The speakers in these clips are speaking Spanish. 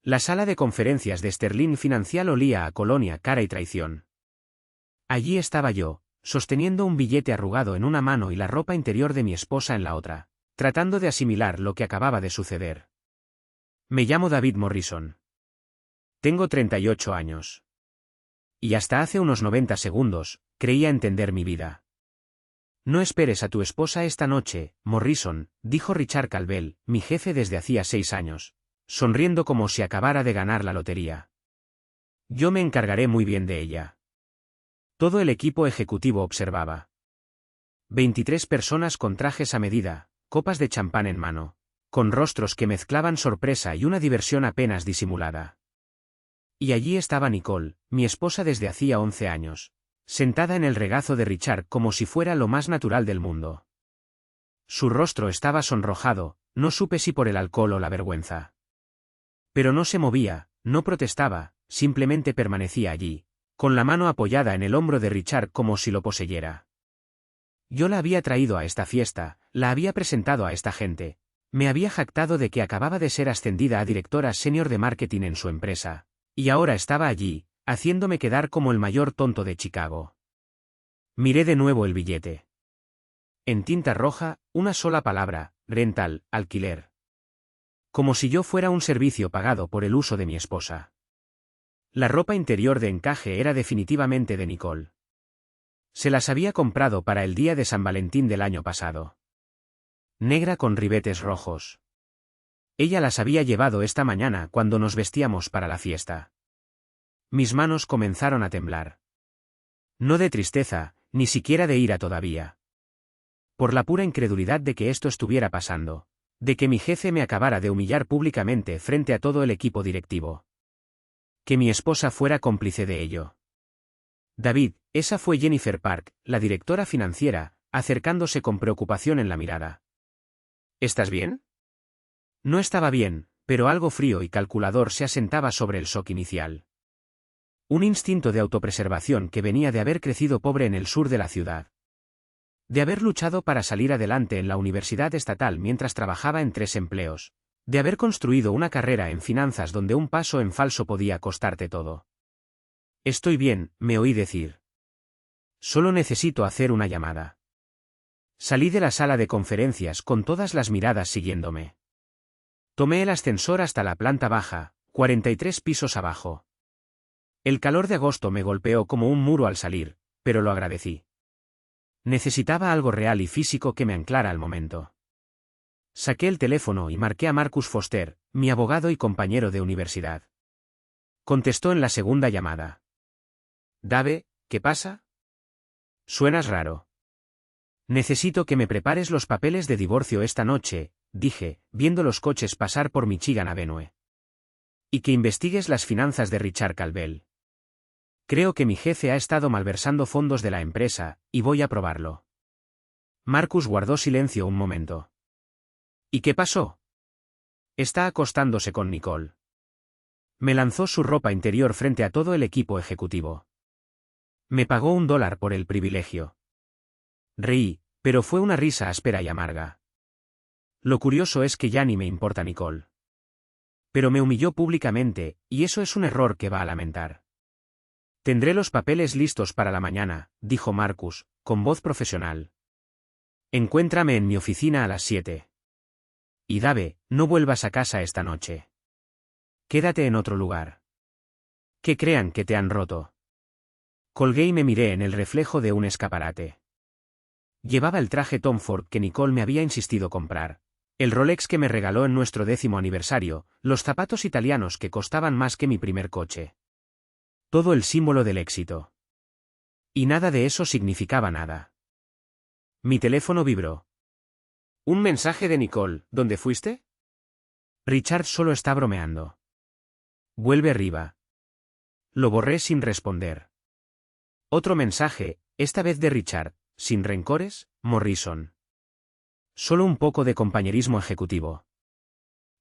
La sala de conferencias de Sterling Financial olía a colonia cara y traición. Allí estaba yo, sosteniendo un billete arrugado en una mano y la ropa interior de mi esposa en la otra, tratando de asimilar lo que acababa de suceder. Me llamo David Morrison. Tengo 38 años. Y hasta hace unos 90 segundos, creía entender mi vida. No esperes a tu esposa esta noche, Morrison, dijo Richard Calvell, mi jefe desde hacía 6 años, sonriendo como si acabara de ganar la lotería. Yo me encargaré muy bien de ella. Todo el equipo ejecutivo observaba. 23 personas con trajes a medida, copas de champán en mano, con rostros que mezclaban sorpresa y una diversión apenas disimulada. Y allí estaba Nicole, mi esposa desde hacía 11 años, sentada en el regazo de Richard como si fuera lo más natural del mundo. Su rostro estaba sonrojado, no supe si por el alcohol o la vergüenza. Pero no se movía, no protestaba, simplemente permanecía allí, con la mano apoyada en el hombro de Richard como si lo poseyera. Yo la había traído a esta fiesta, la había presentado a esta gente, me había jactado de que acababa de ser ascendida a directora senior de marketing en su empresa, y ahora estaba allí, haciéndome quedar como el mayor tonto de Chicago. Miré de nuevo el billete. En tinta roja, una sola palabra, rental, alquiler. Como si yo fuera un servicio pagado por el uso de mi esposa. La ropa interior de encaje era definitivamente de Nicole. Se las había comprado para el día de San Valentín del año pasado. Negra con ribetes rojos. Ella las había llevado esta mañana cuando nos vestíamos para la fiesta. Mis manos comenzaron a temblar. No de tristeza, ni siquiera de ira todavía. Por la pura incredulidad de que esto estuviera pasando, de que mi jefe me acabara de humillar públicamente frente a todo el equipo directivo. Que mi esposa fuera cómplice de ello. David, esa fue Jennifer Park, la directora financiera, acercándose con preocupación en la mirada. ¿Estás bien? No estaba bien, pero algo frío y calculador se asentaba sobre el shock inicial. Un instinto de autopreservación que venía de haber crecido pobre en el sur de la ciudad. De haber luchado para salir adelante en la universidad estatal mientras trabajaba en 3 empleos. De haber construido una carrera en finanzas donde un paso en falso podía costarte todo. Estoy bien, me oí decir. Solo necesito hacer una llamada. Salí de la sala de conferencias con todas las miradas siguiéndome. Tomé el ascensor hasta la planta baja, 43 pisos abajo. El calor de agosto me golpeó como un muro al salir, pero lo agradecí. Necesitaba algo real y físico que me anclara al momento. Saqué el teléfono y marqué a Marcus Foster, mi abogado y compañero de universidad. Contestó en la segunda llamada. Dave, ¿qué pasa? Suenas raro. Necesito que me prepares los papeles de divorcio esta noche, dije, viendo los coches pasar por Michigan Avenue. Y que investigues las finanzas de Richard Calvell. Creo que mi jefe ha estado malversando fondos de la empresa, y voy a probarlo. Marcus guardó silencio un momento. ¿Y qué pasó? Está acostándose con Nicole. Me lanzó su ropa interior frente a todo el equipo ejecutivo. Me pagó $1 por el privilegio. Reí, pero fue una risa áspera y amarga. Lo curioso es que ya ni me importa Nicole. Pero me humilló públicamente, y eso es un error que va a lamentar. Tendré los papeles listos para la mañana, dijo Marcus, con voz profesional. Encuéntrame en mi oficina a las 7. Y Dave, no vuelvas a casa esta noche. Quédate en otro lugar. Que crean que te han roto. Colgué y me miré en el reflejo de un escaparate. Llevaba el traje Tom Ford que Nicole me había insistido comprar, el Rolex que me regaló en nuestro 10º aniversario, los zapatos italianos que costaban más que mi primer coche. Todo el símbolo del éxito. Y nada de eso significaba nada. Mi teléfono vibró. ¿Un mensaje de Nicole? ¿Dónde fuiste? Richard solo está bromeando. Vuelve arriba. Lo borré sin responder. Otro mensaje, esta vez de Richard, sin rencores, Morrison. Solo un poco de compañerismo ejecutivo.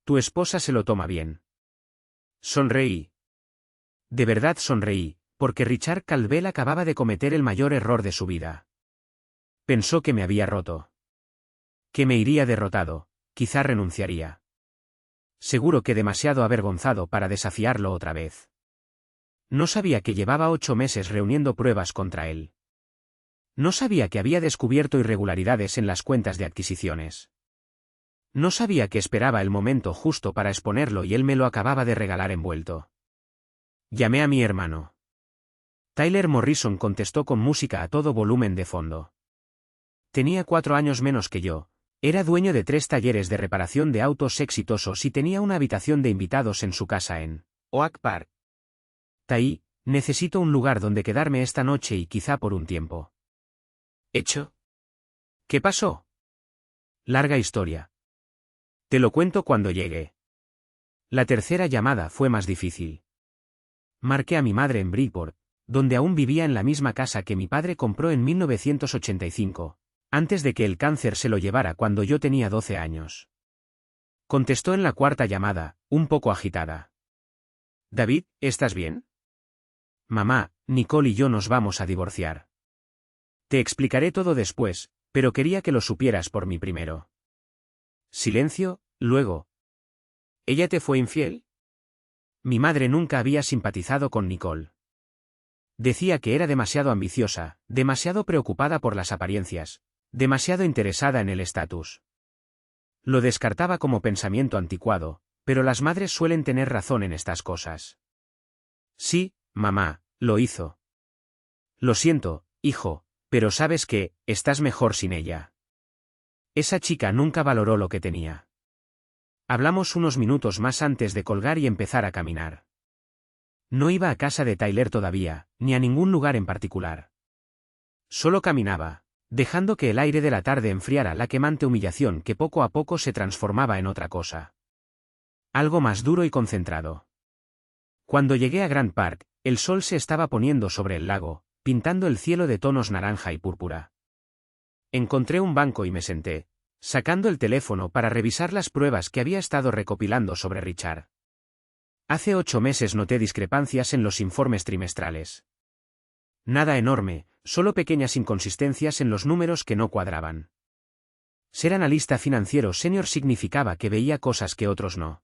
Tu esposa se lo toma bien. Sonreí. De verdad sonreí, porque Richard Calvell acababa de cometer el mayor error de su vida. Pensó que me había roto. Que me iría derrotado, quizá renunciaría. seguro que demasiado avergonzado para desafiarlo otra vez. No sabía que llevaba 8 meses reuniendo pruebas contra él. No sabía que había descubierto irregularidades en las cuentas de adquisiciones. No sabía que esperaba el momento justo para exponerlo y él me lo acababa de regalar envuelto. Llamé a mi hermano. Tyler Morrison contestó con música a todo volumen de fondo. Tenía 4 años menos que yo, era dueño de 3 talleres de reparación de autos exitosos y tenía una habitación de invitados en su casa en Oak Park. Ty, necesito un lugar donde quedarme esta noche y quizá por un tiempo. ¿Hecho? ¿Qué pasó? Larga historia. Te lo cuento cuando llegue. La tercera llamada fue más difícil. Marqué a mi madre en Bridgeport, donde aún vivía en la misma casa que mi padre compró en 1985, antes de que el cáncer se lo llevara cuando yo tenía 12 años. Contestó en la cuarta llamada, un poco agitada. David, ¿estás bien? Mamá, Nicole y yo nos vamos a divorciar. Te explicaré todo después, pero quería que lo supieras por mí primero. Silencio, luego. ¿Ella te fue infiel? Mi madre nunca había simpatizado con Nicole. Decía que era demasiado ambiciosa, demasiado preocupada por las apariencias, demasiado interesada en el estatus. Lo descartaba como pensamiento anticuado, pero las madres suelen tener razón en estas cosas. Sí, mamá, lo hizo. Lo siento, hijo, pero sabes que, estás mejor sin ella. Esa chica nunca valoró lo que tenía. Hablamos unos minutos más antes de colgar y empezar a caminar. No iba a casa de Tyler todavía, ni a ningún lugar en particular. Solo caminaba, dejando que el aire de la tarde enfriara la quemante humillación que poco a poco se transformaba en otra cosa. Algo más duro y concentrado. Cuando llegué a Grand Park, el sol se estaba poniendo sobre el lago, pintando el cielo de tonos naranja y púrpura. Encontré un banco y me senté, sacando el teléfono para revisar las pruebas que había estado recopilando sobre Richard. Hace 8 meses noté discrepancias en los informes trimestrales. Nada enorme, solo pequeñas inconsistencias en los números que no cuadraban. Ser analista financiero senior significaba que veía cosas que otros no.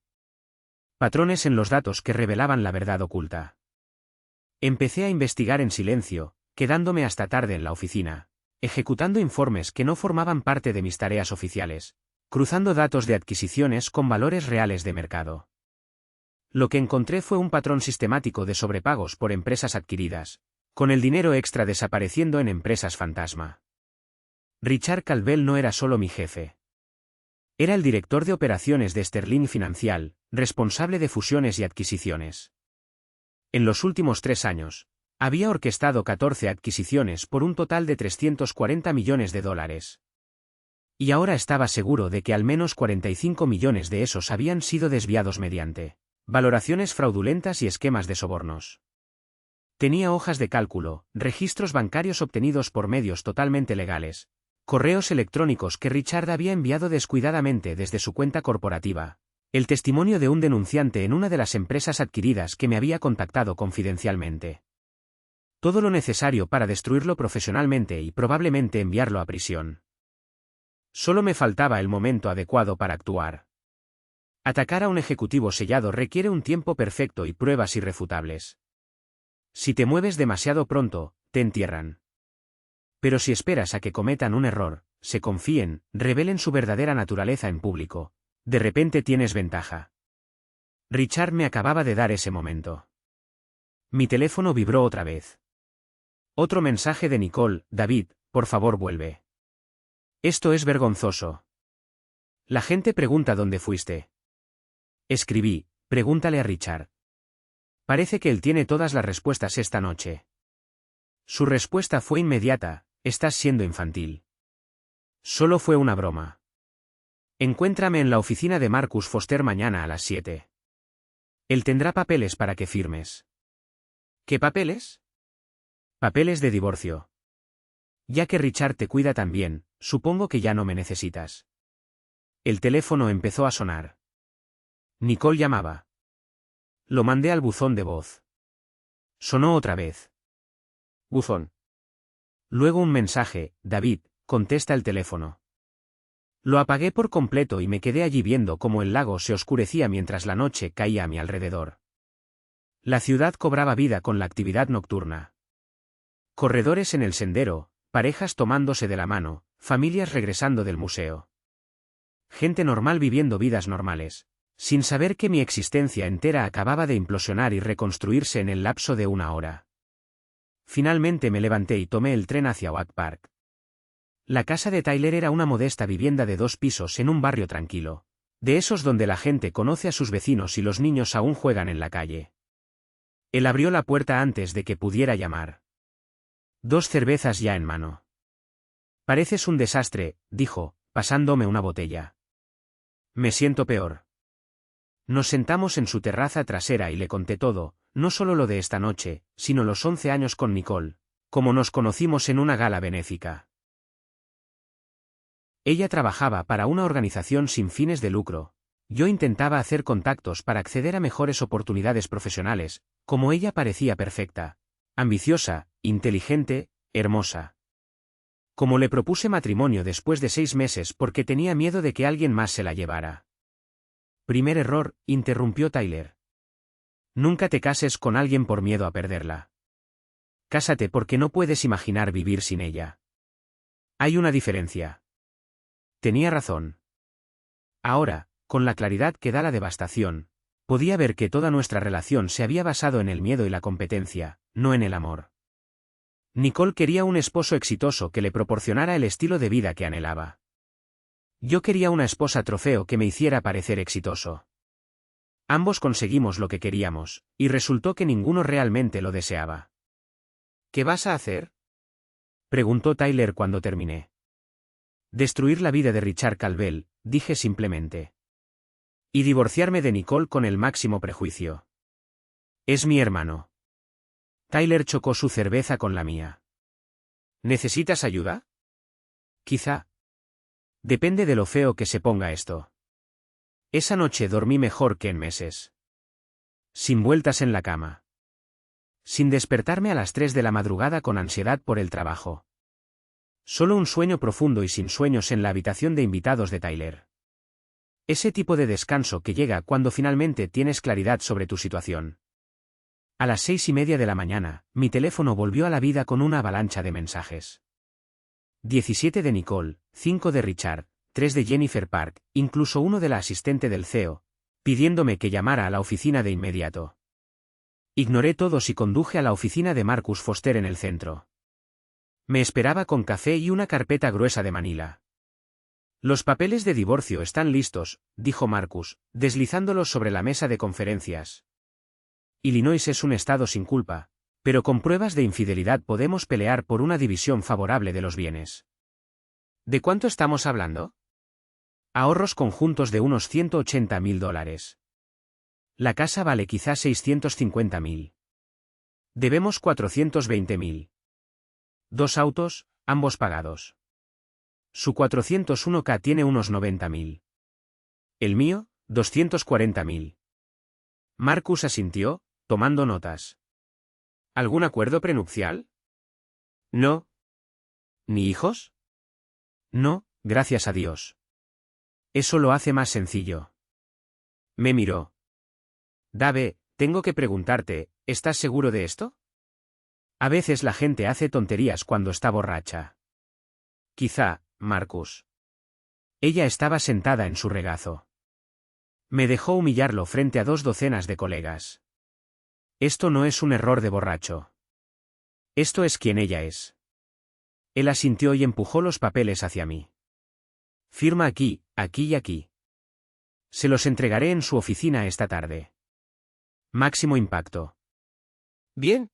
Patrones en los datos que revelaban la verdad oculta. Empecé a investigar en silencio, quedándome hasta tarde en la oficina, ejecutando informes que no formaban parte de mis tareas oficiales, cruzando datos de adquisiciones con valores reales de mercado. Lo que encontré fue un patrón sistemático de sobrepagos por empresas adquiridas, con el dinero extra desapareciendo en empresas fantasma. Richard Calvell no era solo mi jefe. Era el director de operaciones de Sterling Financial, responsable de fusiones y adquisiciones. En los últimos 3 años, había orquestado 14 adquisiciones por un total de $340 millones. Y ahora estaba seguro de que al menos 45 millones de esos habían sido desviados mediante valoraciones fraudulentas y esquemas de sobornos. Tenía hojas de cálculo, registros bancarios obtenidos por medios totalmente legales, correos electrónicos que Richard había enviado descuidadamente desde su cuenta corporativa, el testimonio de un denunciante en una de las empresas adquiridas que me había contactado confidencialmente. Todo lo necesario para destruirlo profesionalmente y probablemente enviarlo a prisión. Solo me faltaba el momento adecuado para actuar. Atacar a un ejecutivo sellado requiere un tiempo perfecto y pruebas irrefutables. Si te mueves demasiado pronto, te entierran. Pero si esperas a que cometan un error, se confíen, revelen su verdadera naturaleza en público, de repente tienes ventaja. Richard me acababa de dar ese momento. Mi teléfono vibró otra vez. Otro mensaje de Nicole: David, por favor vuelve. Esto es vergonzoso. La gente pregunta dónde fuiste. Escribí: pregúntale a Richard. Parece que él tiene todas las respuestas esta noche. Su respuesta fue inmediata: estás siendo infantil. Solo fue una broma. Encuéntrame en la oficina de Marcus Foster mañana a las 7. Él tendrá papeles para que firmes. ¿Qué papeles? Papeles de divorcio. Ya que Richard te cuida tan bien, supongo que ya no me necesitas. El teléfono empezó a sonar. Nicole llamaba. Lo mandé al buzón de voz. Sonó otra vez. Buzón. Luego un mensaje: David, contesta el teléfono. Lo apagué por completo y me quedé allí viendo cómo el lago se oscurecía mientras la noche caía a mi alrededor. La ciudad cobraba vida con la actividad nocturna. Corredores en el sendero, parejas tomándose de la mano, familias regresando del museo. Gente normal viviendo vidas normales, sin saber que mi existencia entera acababa de implosionar y reconstruirse en el lapso de una hora. Finalmente me levanté y tomé el tren hacia Oak Park. La casa de Tyler era una modesta vivienda de 2 pisos en un barrio tranquilo, de esos donde la gente conoce a sus vecinos y los niños aún juegan en la calle. Él abrió la puerta antes de que pudiera llamar. 2 cervezas ya en mano. Pareces un desastre, dijo, pasándome una botella. Me siento peor. Nos sentamos en su terraza trasera y le conté todo, no solo lo de esta noche, sino los 11 años con Nicole, como nos conocimos en una gala benéfica. Ella trabajaba para una organización sin fines de lucro. Yo intentaba hacer contactos para acceder a mejores oportunidades profesionales, como ella parecía perfecta, ambiciosa, inteligente, hermosa. Como le propuse matrimonio después de 6 meses porque tenía miedo de que alguien más se la llevara. Primer error, interrumpió Tyler. Nunca te cases con alguien por miedo a perderla. Cásate porque no puedes imaginar vivir sin ella. Hay una diferencia. Tenía razón. Ahora, con la claridad que da la devastación, podía ver que toda nuestra relación se había basado en el miedo y la competencia, no en el amor. Nicole quería un esposo exitoso que le proporcionara el estilo de vida que anhelaba. Yo quería una esposa trofeo que me hiciera parecer exitoso. Ambos conseguimos lo que queríamos, y resultó que ninguno realmente lo deseaba. ¿Qué vas a hacer?, preguntó Tyler cuando terminé. Destruir la vida de Richard Calvel, dije simplemente. Y divorciarme de Nicole con el máximo prejuicio. Es mi hermano. Tyler chocó su cerveza con la mía. ¿Necesitas ayuda? Quizá. Depende de lo feo que se ponga esto. Esa noche dormí mejor que en meses. Sin vueltas en la cama. Sin despertarme a las 3 de la madrugada con ansiedad por el trabajo. Solo un sueño profundo y sin sueños en la habitación de invitados de Tyler. Ese tipo de descanso que llega cuando finalmente tienes claridad sobre tu situación. A las 6:30 de la mañana, mi teléfono volvió a la vida con una avalancha de mensajes. 17 de Nicole, 5 de Richard, 3 de Jennifer Park, incluso uno de la asistente del CEO, pidiéndome que llamara a la oficina de inmediato. Ignoré todos y conduje a la oficina de Marcus Foster en el centro. Me esperaba con café y una carpeta gruesa de Manila. Los papeles de divorcio están listos, dijo Marcus, deslizándolos sobre la mesa de conferencias. Illinois es un estado sin culpa, pero con pruebas de infidelidad podemos pelear por una división favorable de los bienes. ¿De cuánto estamos hablando? Ahorros conjuntos de unos $180.000. La casa vale quizá $650.000. Debemos $420.000. 2 autos, ambos pagados. Su 401k tiene unos $90.000. El mío, $240.000. Marcus asintió, tomando notas. ¿Algún acuerdo prenupcial? No. ¿Ni hijos? No, gracias a Dios. Eso lo hace más sencillo. Me miró. Dave, tengo que preguntarte, ¿estás seguro de esto? A veces la gente hace tonterías cuando está borracha. Quizá, Marcus. Ella estaba sentada en su regazo. Me dejó humillarlo frente a 2 docenas de colegas. Esto no es un error de borracho. Esto es quien ella es. Él asintió y empujó los papeles hacia mí. Firma aquí, aquí y aquí. Se los entregaré en su oficina esta tarde. Máximo impacto. Bien.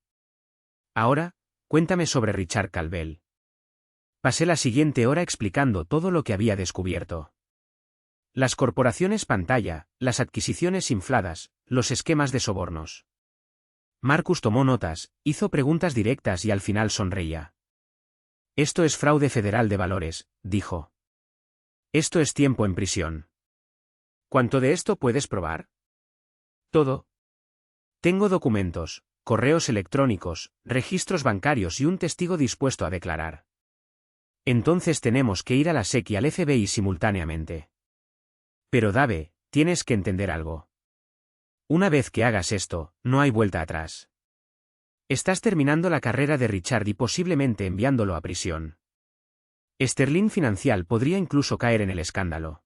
Ahora, cuéntame sobre Richard Calvel. Pasé la siguiente hora explicando todo lo que había descubierto. Las corporaciones pantalla, las adquisiciones infladas, los esquemas de sobornos. Marcus tomó notas, hizo preguntas directas y al final sonreía. Esto es fraude federal de valores, dijo. Esto es tiempo en prisión. ¿Cuánto de esto puedes probar? Todo. Tengo documentos, correos electrónicos, registros bancarios y un testigo dispuesto a declarar. Entonces tenemos que ir a la SEC y al FBI simultáneamente. Pero Dave, tienes que entender algo. Una vez que hagas esto, no hay vuelta atrás. Estás terminando la carrera de Richard y posiblemente enviándolo a prisión. Sterling Financial podría incluso caer en el escándalo.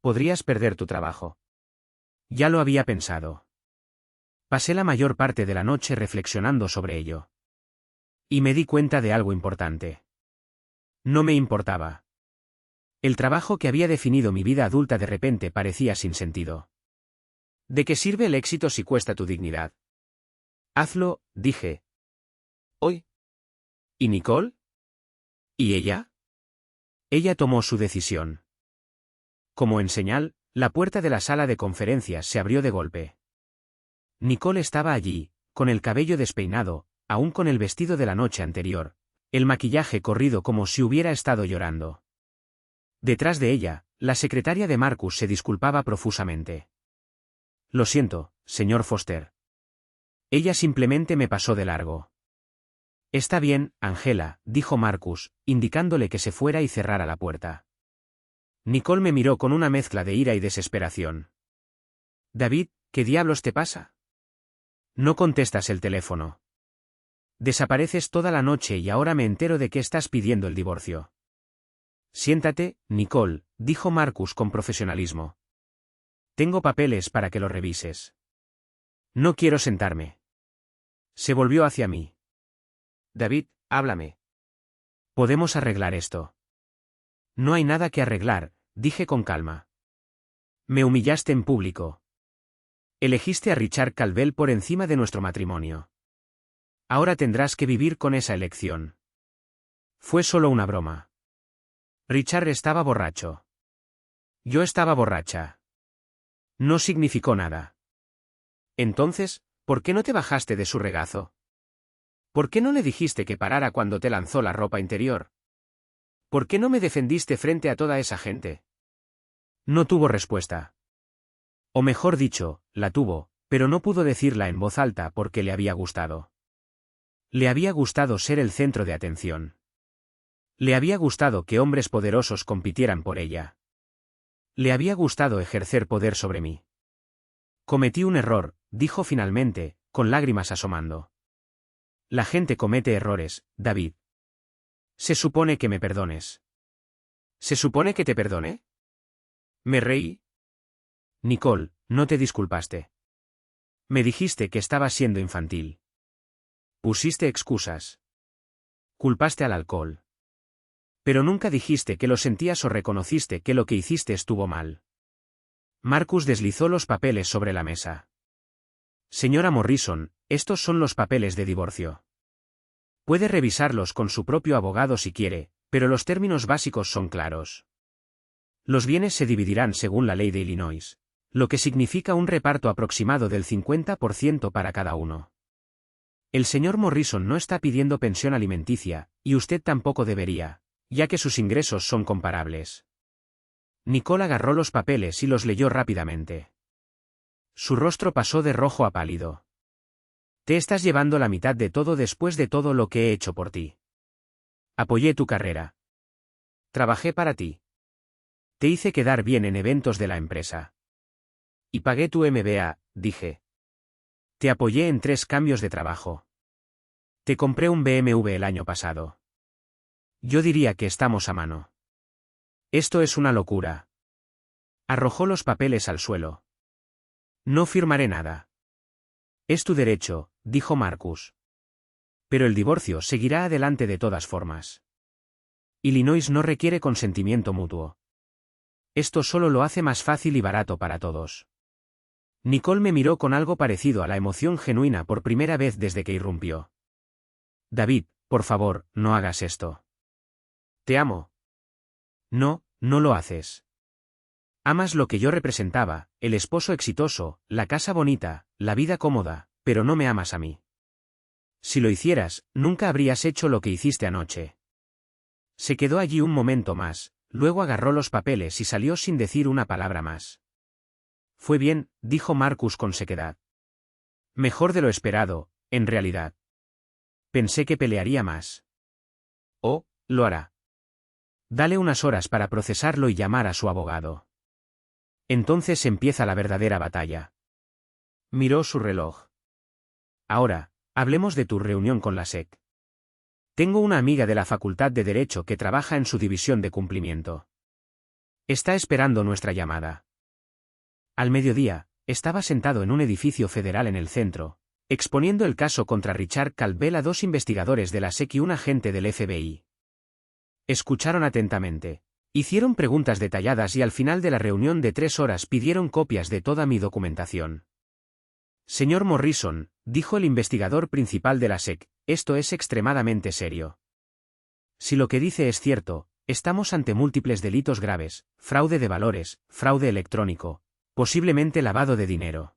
Podrías perder tu trabajo. Ya lo había pensado. Pasé la mayor parte de la noche reflexionando sobre ello. Y me di cuenta de algo importante. No me importaba. El trabajo que había definido mi vida adulta de repente parecía sin sentido. ¿De qué sirve el éxito si cuesta tu dignidad? Hazlo, dije. Hoy. ¿Y Nicole? ¿Y ella? Ella tomó su decisión. Como en señal, la puerta de la sala de conferencias se abrió de golpe. Nicole estaba allí, con el cabello despeinado, aún con el vestido de la noche anterior, el maquillaje corrido como si hubiera estado llorando. Detrás de ella, la secretaria de Marcus se disculpaba profusamente. Lo siento, señor Foster. Ella simplemente me pasó de largo. Está bien, Angela, dijo Marcus, indicándole que se fuera y cerrara la puerta. Nicole me miró con una mezcla de ira y desesperación. David, ¿qué diablos te pasa? No contestas el teléfono. Desapareces toda la noche y ahora me entero de que estás pidiendo el divorcio. Siéntate, Nicole, dijo Marcus con profesionalismo. Tengo papeles para que los revises. No quiero sentarme. Se volvió hacia mí. David, háblame. Podemos arreglar esto. No hay nada que arreglar, dije con calma. Me humillaste en público. Elegiste a Richard Calvell por encima de nuestro matrimonio. Ahora tendrás que vivir con esa elección. Fue solo una broma. Richard estaba borracho. Yo estaba borracha. No significó nada. Entonces, ¿por qué no te bajaste de su regazo? ¿Por qué no le dijiste que parara cuando te lanzó la ropa interior? ¿Por qué no me defendiste frente a toda esa gente? No tuvo respuesta. O mejor dicho, la tuvo, pero no pudo decirla en voz alta porque le había gustado. Le había gustado ser el centro de atención. Le había gustado que hombres poderosos compitieran por ella. Le había gustado ejercer poder sobre mí. Cometí un error, dijo finalmente, con lágrimas asomando. La gente comete errores, David. Se supone que me perdones. ¿Se supone que te perdone? Me reí. Nicole, no te disculpaste. Me dijiste que estabas siendo infantil. Pusiste excusas. Culpaste al alcohol. Pero nunca dijiste que lo sentías o reconociste que lo que hiciste estuvo mal. Marcus deslizó los papeles sobre la mesa. Señora Morrison, estos son los papeles de divorcio. Puede revisarlos con su propio abogado si quiere, pero los términos básicos son claros. Los bienes se dividirán según la ley de Illinois, lo que significa un reparto aproximado del 50% para cada uno. El señor Morrison no está pidiendo pensión alimenticia, y usted tampoco debería, ya que sus ingresos son comparables. Nicole agarró los papeles y los leyó rápidamente. Su rostro pasó de rojo a pálido. Te estás llevando la mitad de todo después de todo lo que he hecho por ti. Apoyé tu carrera. Trabajé para ti. Te hice quedar bien en eventos de la empresa. Y pagué tu MBA, dije. Te apoyé en 3 cambios de trabajo. Te compré un BMW el año pasado. Yo diría que estamos a mano. Esto es una locura. Arrojó los papeles al suelo. No firmaré nada. Es tu derecho, dijo Marcus. Pero el divorcio seguirá adelante de todas formas. Illinois no requiere consentimiento mutuo. Esto solo lo hace más fácil y barato para todos. Nicole me miró con algo parecido a la emoción genuina por primera vez desde que irrumpió. David, por favor, no hagas esto. Te amo. No, no lo haces. Amas lo que yo representaba, el esposo exitoso, la casa bonita, la vida cómoda, pero no me amas a mí. Si lo hicieras, nunca habrías hecho lo que hiciste anoche. Se quedó allí un momento más, luego agarró los papeles y salió sin decir una palabra más. Fue bien, dijo Marcus con sequedad. Mejor de lo esperado, en realidad. Pensé que pelearía más. Oh, lo hará. Dale unas horas para procesarlo y llamar a su abogado. Entonces empieza la verdadera batalla. Miró su reloj. Ahora, hablemos de tu reunión con la SEC. Tengo una amiga de la Facultad de Derecho que trabaja en su división de cumplimiento. Está esperando nuestra llamada. Al mediodía, estaba sentado en un edificio federal en el centro, exponiendo el caso contra Richard Caldwell a 2 investigadores de la SEC y un agente del FBI. Escucharon atentamente. Hicieron preguntas detalladas y al final de la reunión de 3 horas pidieron copias de toda mi documentación. Señor Morrison, dijo el investigador principal de la SEC, esto es extremadamente serio. Si lo que dice es cierto, estamos ante múltiples delitos graves, fraude de valores, fraude electrónico, posiblemente lavado de dinero.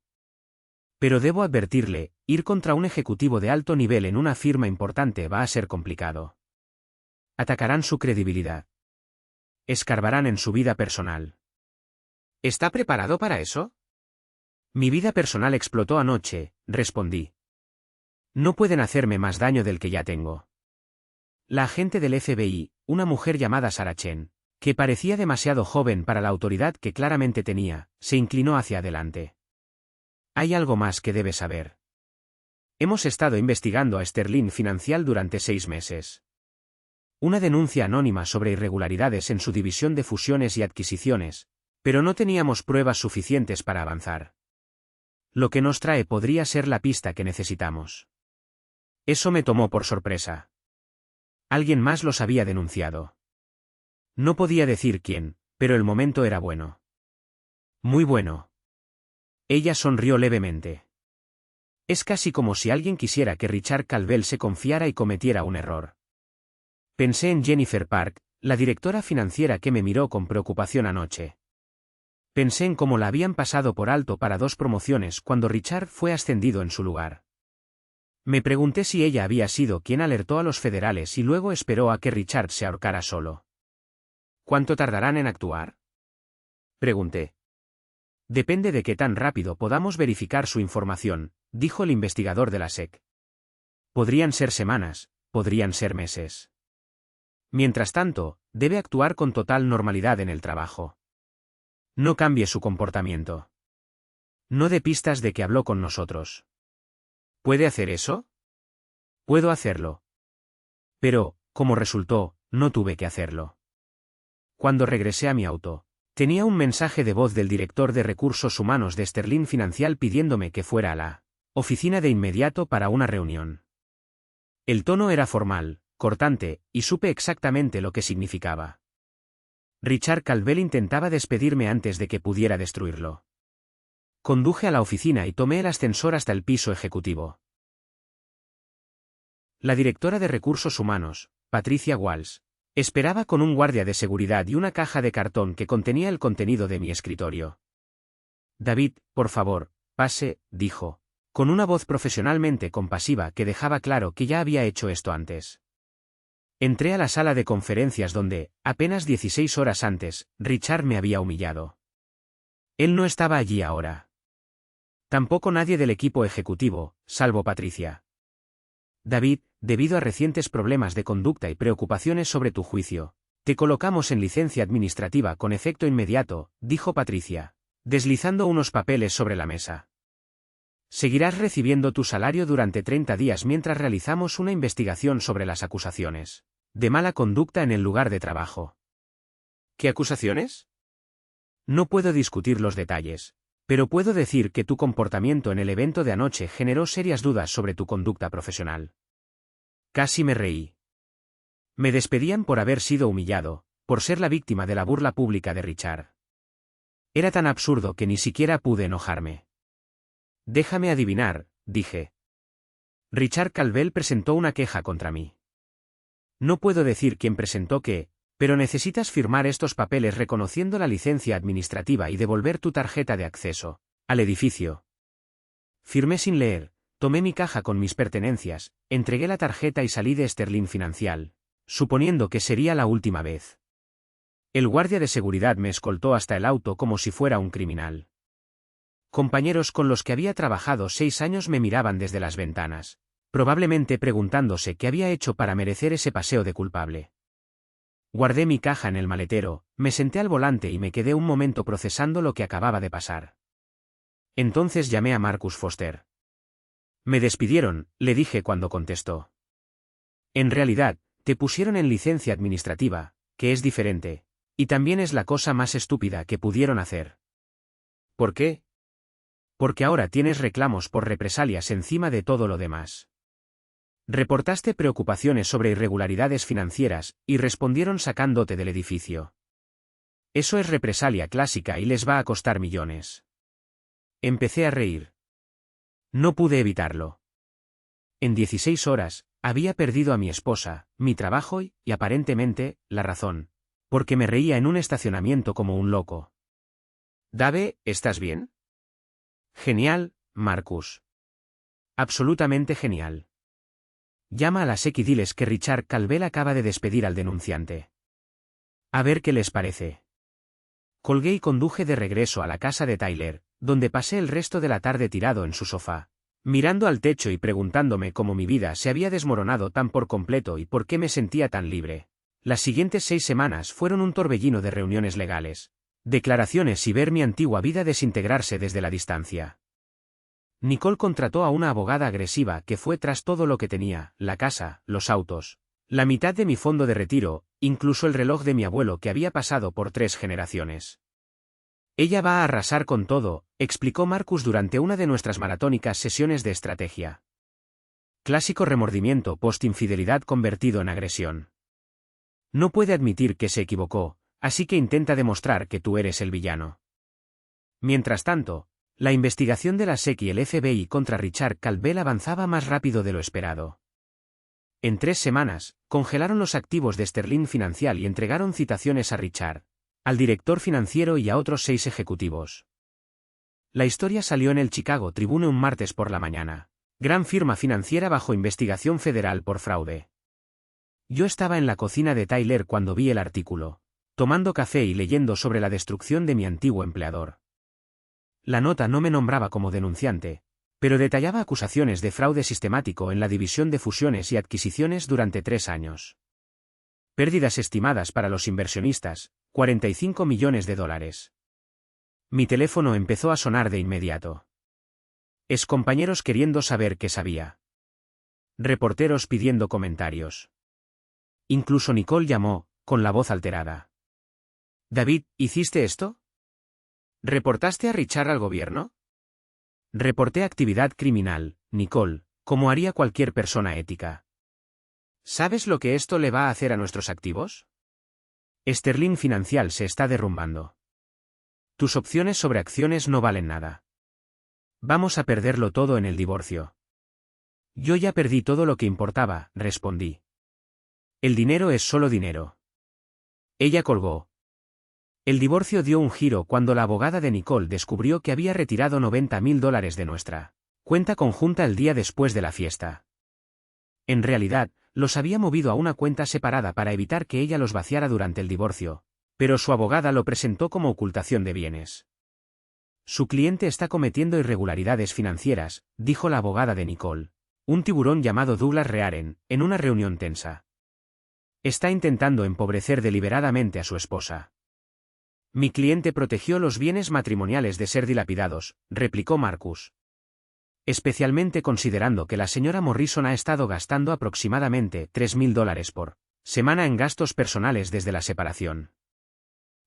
Pero debo advertirle, ir contra un ejecutivo de alto nivel en una firma importante va a ser complicado. Atacarán su credibilidad. Escarbarán en su vida personal. ¿Está preparado para eso? Mi vida personal explotó anoche, respondí. No pueden hacerme más daño del que ya tengo. La agente del FBI, una mujer llamada Sarah Chen, que parecía demasiado joven para la autoridad que claramente tenía, se inclinó hacia adelante. Hay algo más que debes saber. Hemos estado investigando a Sterling Financial durante 6 meses. Una denuncia anónima sobre irregularidades en su división de fusiones y adquisiciones, pero no teníamos pruebas suficientes para avanzar. Lo que nos trae podría ser la pista que necesitamos. Eso me tomó por sorpresa. Alguien más los había denunciado. No podía decir quién, pero el momento era bueno. Muy bueno. Ella sonrió levemente. Es casi como si alguien quisiera que Richard Caldwell se confiara y cometiera un error. Pensé en Jennifer Park, la directora financiera que me miró con preocupación anoche. Pensé en cómo la habían pasado por alto para 2 promociones cuando Richard fue ascendido en su lugar. Me pregunté si ella había sido quien alertó a los federales y luego esperó a que Richard se ahorcara solo. ¿Cuánto tardarán en actuar? Pregunté. Depende de qué tan rápido podamos verificar su información, dijo el investigador de la SEC. Podrían ser semanas, podrían ser meses. Mientras tanto, debe actuar con total normalidad en el trabajo. No cambie su comportamiento. No dé pistas de que habló con nosotros. ¿Puede hacer eso? Puedo hacerlo. Pero, como resultó, no tuve que hacerlo. Cuando regresé a mi auto, tenía un mensaje de voz del director de recursos humanos de Sterling Financial pidiéndome que fuera a la oficina de inmediato para una reunión. El tono era formal, cortante, y supe exactamente lo que significaba. Richard Caldwell intentaba despedirme antes de que pudiera destruirlo. Conduje a la oficina y tomé el ascensor hasta el piso ejecutivo. La directora de recursos humanos, Patricia Walsh, esperaba con un guardia de seguridad y una caja de cartón que contenía el contenido de mi escritorio. David, por favor, pase, dijo, con una voz profesionalmente compasiva que dejaba claro que ya había hecho esto antes. Entré a la sala de conferencias donde, apenas 16 horas antes, Richard me había humillado. Él no estaba allí ahora. Tampoco nadie del equipo ejecutivo, salvo Patricia. David, debido a recientes problemas de conducta y preocupaciones sobre tu juicio, te colocamos en licencia administrativa con efecto inmediato, dijo Patricia, deslizando unos papeles sobre la mesa. Seguirás recibiendo tu salario durante 30 días mientras realizamos una investigación sobre las acusaciones de mala conducta en el lugar de trabajo. ¿Qué acusaciones? No puedo discutir los detalles, pero puedo decir que tu comportamiento en el evento de anoche generó serias dudas sobre tu conducta profesional. Casi me reí. Me despedían por haber sido humillado, por ser la víctima de la burla pública de Richard. Era tan absurdo que ni siquiera pude enojarme. Déjame adivinar, dije. Richard Caldwell presentó una queja contra mí. No puedo decir quién presentó qué, pero necesitas firmar estos papeles reconociendo la licencia administrativa y devolver tu tarjeta de acceso al edificio. Firmé sin leer, tomé mi caja con mis pertenencias, entregué la tarjeta y salí de Sterling Financial, suponiendo que sería la última vez. El guardia de seguridad me escoltó hasta el auto como si fuera un criminal. Compañeros con los que había trabajado 6 años me miraban desde las ventanas, probablemente preguntándose qué había hecho para merecer ese paseo de culpable. Guardé mi caja en el maletero, me senté al volante y me quedé un momento procesando lo que acababa de pasar. Entonces llamé a Marcus Foster. Me despidieron, le dije cuando contestó. En realidad, te pusieron en licencia administrativa, que es diferente, y también es la cosa más estúpida que pudieron hacer. ¿Por qué? Porque ahora tienes reclamos por represalias encima de todo lo demás. Reportaste preocupaciones sobre irregularidades financieras, y respondieron sacándote del edificio. Eso es represalia clásica y les va a costar millones. Empecé a reír. No pude evitarlo. En 16 horas, había perdido a mi esposa, mi trabajo y, aparentemente, la razón. Porque me reía en un estacionamiento como un loco. Dave, ¿estás bien? Genial, Marcus. Absolutamente genial. Llama a la SEC y diles que Richard Calvel acaba de despedir al denunciante. A ver qué les parece. Colgué y conduje de regreso a la casa de Tyler, donde pasé el resto de la tarde tirado en su sofá, mirando al techo y preguntándome cómo mi vida se había desmoronado tan por completo y por qué me sentía tan libre. Las siguientes 6 semanas fueron un torbellino de reuniones legales, declaraciones y ver mi antigua vida desintegrarse desde la distancia. Nicole contrató a una abogada agresiva que fue tras todo lo que tenía, la casa, los autos, la mitad de mi fondo de retiro, incluso el reloj de mi abuelo que había pasado por 3 generaciones. Ella va a arrasar con todo, explicó Marcus durante una de nuestras maratónicas sesiones de estrategia. Clásico remordimiento post-infidelidad convertido en agresión. No puede admitir que se equivocó, así que intenta demostrar que tú eres el villano. Mientras tanto, la investigación de la SEC y el FBI contra Richard Calvel avanzaba más rápido de lo esperado. En 3 semanas, congelaron los activos de Sterling Financial y entregaron citaciones a Richard, al director financiero y a otros 6 ejecutivos. La historia salió en el Chicago Tribune un martes por la mañana. Gran firma financiera bajo investigación federal por fraude. Yo estaba en la cocina de Tyler cuando vi el artículo, tomando café y leyendo sobre la destrucción de mi antiguo empleador. La nota no me nombraba como denunciante, pero detallaba acusaciones de fraude sistemático en la división de fusiones y adquisiciones durante 3 años. Pérdidas estimadas para los inversionistas, $45 millones. Mi teléfono empezó a sonar de inmediato. Excompañeros queriendo saber qué sabía. Reporteros pidiendo comentarios. Incluso Nicole llamó, con la voz alterada. David, ¿hiciste esto? ¿Reportaste a Richard al gobierno? Reporté actividad criminal, Nicole, como haría cualquier persona ética. ¿Sabes lo que esto le va a hacer a nuestros activos? Sterling Financial se está derrumbando. Tus opciones sobre acciones no valen nada. Vamos a perderlo todo en el divorcio. Yo ya perdí todo lo que importaba, respondí. El dinero es solo dinero. Ella colgó. El divorcio dio un giro cuando la abogada de Nicole descubrió que había retirado $90.000 de nuestra cuenta conjunta el día después de la fiesta. En realidad, los había movido a una cuenta separada para evitar que ella los vaciara durante el divorcio, pero su abogada lo presentó como ocultación de bienes. Su cliente está cometiendo irregularidades financieras, dijo la abogada de Nicole, un tiburón llamado Douglas Rearen, en una reunión tensa. Está intentando empobrecer deliberadamente a su esposa. Mi cliente protegió los bienes matrimoniales de ser dilapidados, replicó Marcus. Especialmente considerando que la señora Morrison ha estado gastando aproximadamente $3.000 por semana en gastos personales desde la separación.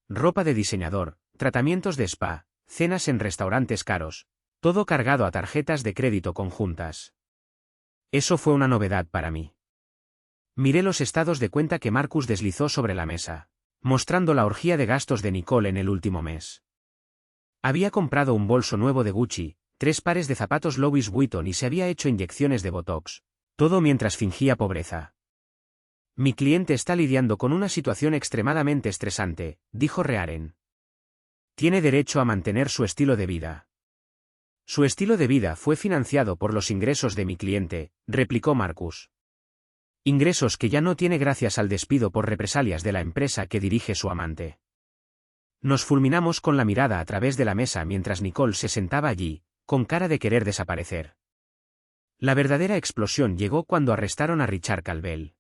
Ropa de diseñador, tratamientos de spa, cenas en restaurantes caros, todo cargado a tarjetas de crédito conjuntas. Eso fue una novedad para mí. Miré los estados de cuenta que Marcus deslizó sobre la mesa, mostrando la orgía de gastos de Nicole en el último mes. Había comprado un bolso nuevo de Gucci, 3 pares de zapatos Louis Vuitton y se había hecho inyecciones de Botox, todo mientras fingía pobreza. Mi cliente está lidiando con una situación extremadamente estresante, dijo Rearen. Tiene derecho a mantener su estilo de vida. Su estilo de vida fue financiado por los ingresos de mi cliente, replicó Marcus. Ingresos que ya no tiene gracias al despido por represalias de la empresa que dirige su amante. Nos fulminamos con la mirada a través de la mesa mientras Nicole se sentaba allí, con cara de querer desaparecer. La verdadera explosión llegó cuando arrestaron a Richard Calvel.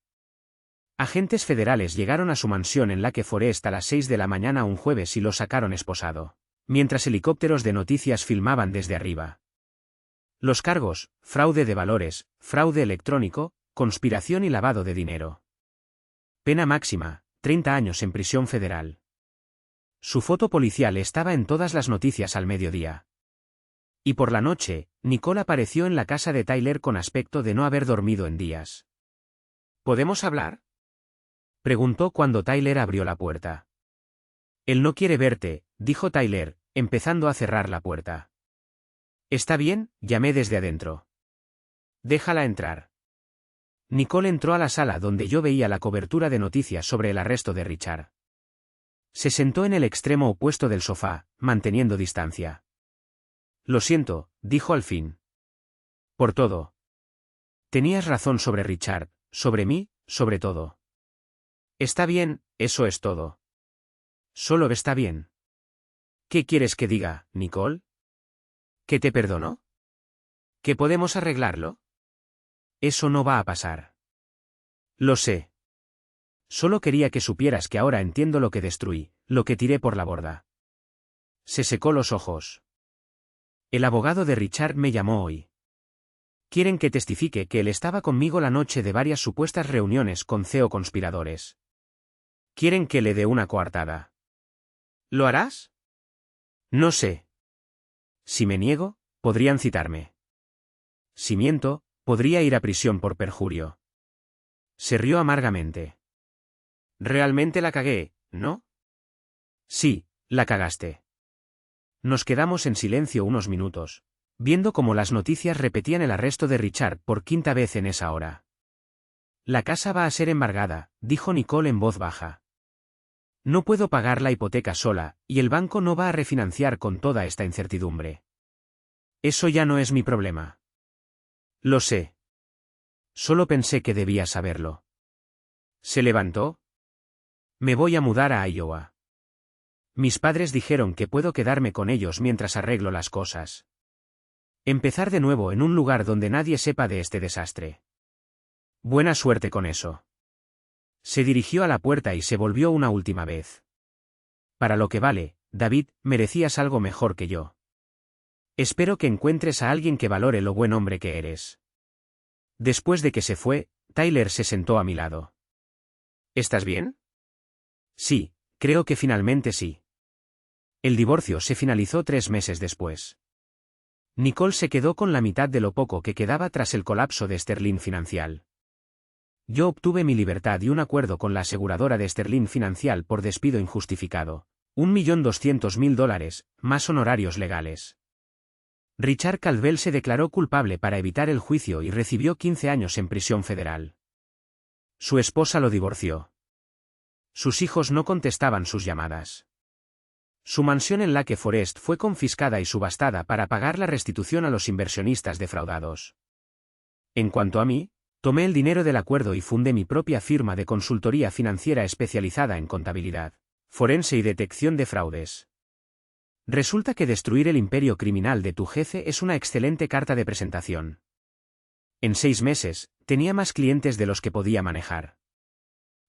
Agentes federales llegaron a su mansión en Lake Forest a las 6 de la mañana un jueves y lo sacaron esposado, mientras helicópteros de noticias filmaban desde arriba. Los cargos: fraude de valores, fraude electrónico, conspiración y lavado de dinero. Pena máxima: 30 años en prisión federal. Su foto policial estaba en todas las noticias al mediodía. Y por la noche, Nicole apareció en la casa de Tyler con aspecto de no haber dormido en días. ¿Podemos hablar?, preguntó cuando Tyler abrió la puerta. Él no quiere verte, dijo Tyler, empezando a cerrar la puerta. Está bien, llamé desde adentro. Déjala entrar. Nicole entró a la sala donde yo veía la cobertura de noticias sobre el arresto de Richard. Se sentó en el extremo opuesto del sofá, manteniendo distancia. Lo siento, dijo al fin. Por todo. Tenías razón sobre Richard, sobre mí, sobre todo. Está bien, eso es todo. Solo está bien. ¿Qué quieres que diga, Nicole? ¿Que te perdono? ¿Que podemos arreglarlo? Eso no va a pasar. Lo sé. Solo quería que supieras que ahora entiendo lo que destruí, lo que tiré por la borda. Se secó los ojos. El abogado de Richard me llamó hoy. Quieren que testifique que él estaba conmigo la noche de varias supuestas reuniones con CEO conspiradores. Quieren que le dé una coartada. ¿Lo harás? No sé. Si me niego, podrían citarme. Si miento, podría ir a prisión por perjurio. Se rió amargamente. Realmente la cagué, ¿no? Sí, la cagaste. Nos quedamos en silencio unos minutos, viendo cómo las noticias repetían el arresto de Richard por quinta vez en esa hora. La casa va a ser embargada, dijo Nicole en voz baja. No puedo pagar la hipoteca sola, y el banco no va a refinanciar con toda esta incertidumbre. Eso ya no es mi problema. Lo sé. Solo pensé que debías saberlo. Se levantó. Me voy a mudar a Iowa. Mis padres dijeron que puedo quedarme con ellos mientras arreglo las cosas. Empezar de nuevo en un lugar donde nadie sepa de este desastre. Buena suerte con eso. Se dirigió a la puerta y se volvió una última vez. Para lo que vale, David, merecías algo mejor que yo. Espero que encuentres a alguien que valore lo buen hombre que eres. Después de que se fue, Tyler se sentó a mi lado. ¿Estás bien? Sí, creo que finalmente sí. El divorcio se finalizó 3 meses después. Nicole se quedó con la mitad de lo poco que quedaba tras el colapso de Sterling Financial. Yo obtuve mi libertad y un acuerdo con la aseguradora de Sterling Financial por despido injustificado. $1.200.000, más honorarios legales. Richard Caldwell se declaró culpable para evitar el juicio y recibió 15 años en prisión federal. Su esposa lo divorció. Sus hijos no contestaban sus llamadas. Su mansión en Lake Forest fue confiscada y subastada para pagar la restitución a los inversionistas defraudados. En cuanto a mí, tomé el dinero del acuerdo y fundé mi propia firma de consultoría financiera especializada en contabilidad, forense y detección de fraudes. Resulta que destruir el imperio criminal de tu jefe es una excelente carta de presentación. En 6 meses, tenía más clientes de los que podía manejar.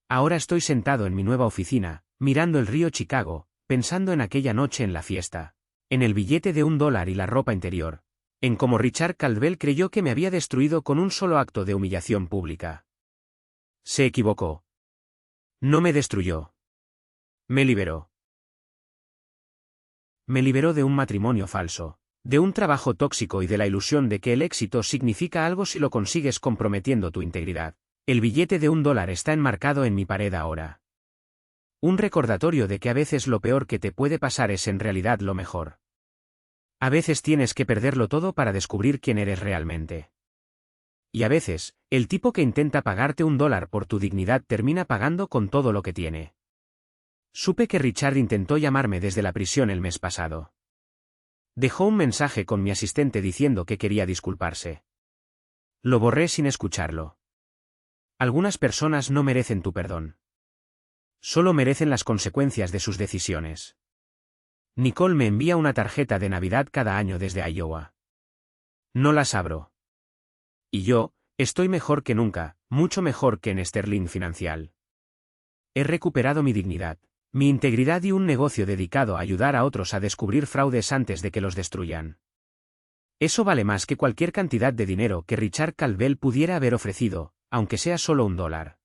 Ahora estoy sentado en mi nueva oficina, mirando el río Chicago, pensando en aquella noche en la fiesta, en el billete de $1 y la ropa interior, en cómo Richard Caldwell creyó que me había destruido con un solo acto de humillación pública. Se equivocó. No me destruyó. Me liberó. Me liberó de un matrimonio falso, de un trabajo tóxico y de la ilusión de que el éxito significa algo si lo consigues comprometiendo tu integridad. El billete de $1 está enmarcado en mi pared ahora. Un recordatorio de que a veces lo peor que te puede pasar es en realidad lo mejor. A veces tienes que perderlo todo para descubrir quién eres realmente. Y a veces, el tipo que intenta pagarte $1 por tu dignidad termina pagando con todo lo que tiene. Supe que Richard intentó llamarme desde la prisión el mes pasado. Dejó un mensaje con mi asistente diciendo que quería disculparse. Lo borré sin escucharlo. Algunas personas no merecen tu perdón. Solo merecen las consecuencias de sus decisiones. Nicole me envía una tarjeta de Navidad cada año desde Iowa. No las abro. Y yo, estoy mejor que nunca, mucho mejor que en Sterling Financial. He recuperado mi dignidad, mi integridad y un negocio dedicado a ayudar a otros a descubrir fraudes antes de que los destruyan. Eso vale más que cualquier cantidad de dinero que Richard Calvel pudiera haber ofrecido, aunque sea solo $1.